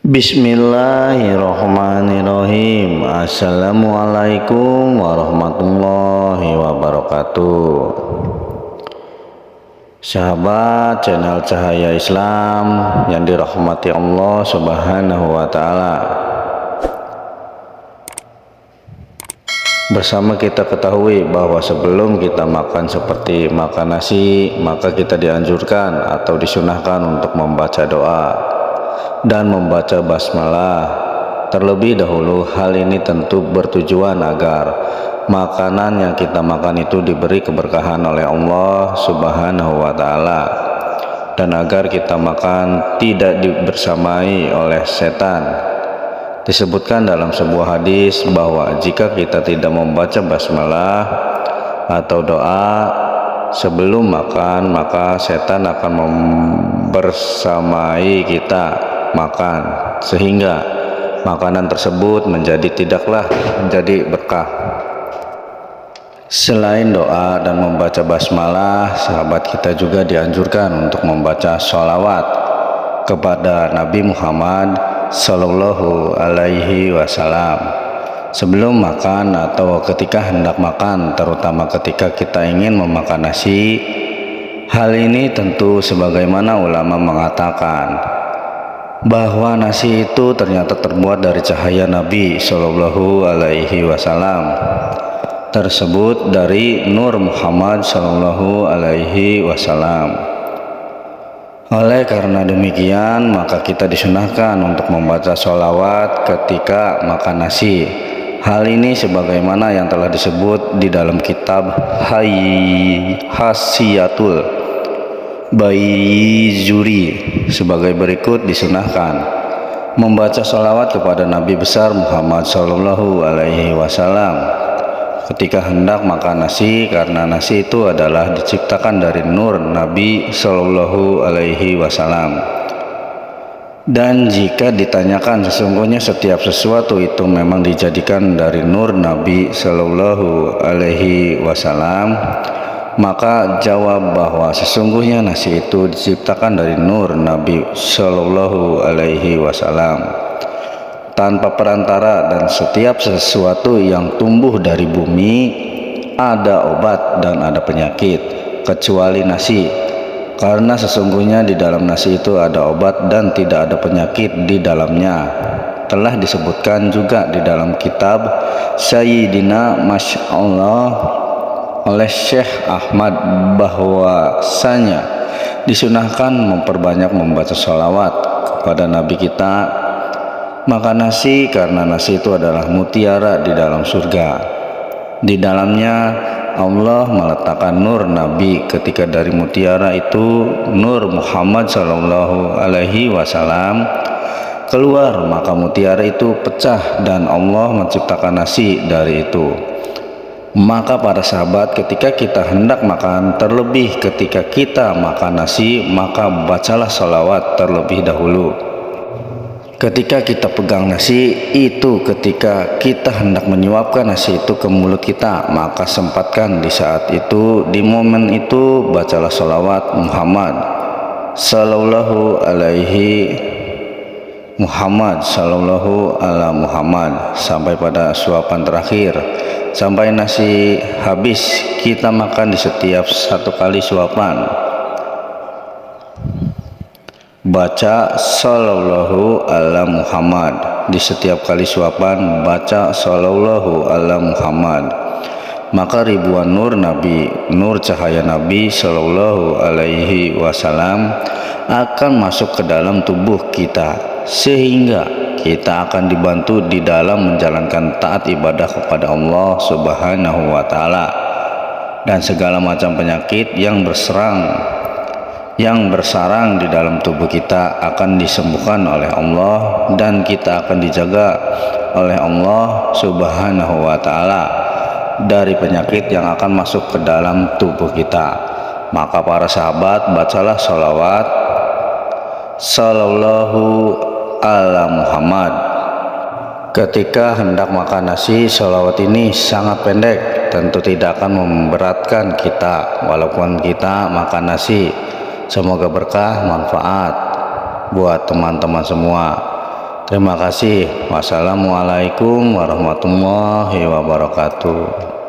Bismillahirrahmanirrahim. Assalamualaikum warahmatullahi wabarakatuh. Sahabat channel Cahaya Islam yang dirahmati Allah Subhanahu wa Ta'ala, bersama kita ketahui bahwa sebelum kita makan seperti makan nasi, maka kita dianjurkan atau disunahkan untuk membaca doa dan membaca basmalah terlebih dahulu. Hal ini tentu bertujuan agar makanan yang kita makan itu diberi keberkahan oleh Allah Subhanahu wa Ta'ala, dan agar kita makan tidak dibersamai oleh setan. Disebutkan dalam sebuah hadis bahwa jika kita tidak membaca basmalah atau doa sebelum makan, maka setan akan membersamai kita makan, sehingga makanan tersebut tidaklah menjadi berkah. Selain doa dan membaca basmalah, sahabat kita juga dianjurkan untuk membaca sholawat kepada Nabi Muhammad Sallallahu Alaihi Wasallam sebelum makan atau ketika hendak makan, terutama ketika kita ingin memakan nasi. Hal ini tentu sebagaimana ulama mengatakan bahwa nasi itu ternyata terbuat dari cahaya Nabi Sallallahu Alaihi Wasallam tersebut, dari Nur Muhammad Sallallahu Alaihi Wasallam. Oleh karena demikian, maka kita disunahkan untuk membaca sholawat ketika makan nasi. Hal ini sebagaimana yang telah disebut di dalam kitab Hasiyatul Baizuri sebagai berikut. Disunahkan membaca sholawat kepada Nabi besar Muhammad Sallallahu Alaihi Wasallam ketika hendak makan nasi, karena nasi itu adalah diciptakan dari nur Nabi Sallallahu Alaihi Wasallam. Dan jika ditanyakan sesungguhnya setiap sesuatu itu memang dijadikan dari nur Nabi Sallallahu Alaihi Wasallam, maka jawab bahwa sesungguhnya nasi itu diciptakan dari nur Nabi Sallallahu Alaihi Wasallam tanpa perantara, dan setiap sesuatu yang tumbuh dari bumi ada obat dan ada penyakit kecuali nasi, karena sesungguhnya di dalam nasi itu ada obat dan tidak ada penyakit di dalamnya. Telah disebutkan juga di dalam kitab Sayyidina Masyaallah oleh Syekh Ahmad bahwasanya disunahkan memperbanyak membaca sholawat kepada Nabi kita makan nasi, karena nasi itu adalah mutiara di dalam surga. Di dalamnya Allah meletakkan nur Nabi. Ketika dari mutiara itu Nur Muhammad Sallallahu Alaihi Wasallam keluar, maka mutiara itu pecah dan Allah menciptakan nasi dari itu. Maka para sahabat, ketika kita hendak makan, terlebih ketika kita makan nasi, maka bacalah sholawat terlebih dahulu. Ketika kita pegang nasi itu, ketika kita hendak menyuapkan nasi itu ke mulut kita, maka sempatkan di saat itu, di momen itu, bacalah sholawat Muhammad Sallallahu Alaihi Muhammad Sallallahu ala Muhammad sampai pada suapan terakhir, sampai nasi habis. Kita makan di setiap satu kali suapan baca Sallallahu ala Muhammad. Di setiap kali suapan baca Sallallahu ala Muhammad, maka ribuan nur Nabi, nur cahaya Nabi Sallallahu Alaihi Wasallam akan masuk ke dalam tubuh kita, sehingga kita akan dibantu di dalam menjalankan taat ibadah kepada Allah Subhanahu wa Ta'ala, dan segala macam penyakit yang bersarang di dalam tubuh kita akan disembuhkan oleh Allah, dan kita akan dijaga oleh Allah Subhanahu wa Ta'ala dari penyakit yang akan masuk ke dalam tubuh kita. Maka para sahabat, bacalah sholawat Sallallahu ala Muhammad ketika hendak makan nasi. Sholawat ini sangat pendek, tentu tidak akan memberatkan kita walaupun kita makan nasi. Semoga berkah manfaat buat teman-teman semua. Terima kasih. Wassalamualaikum warahmatullahi wabarakatuh.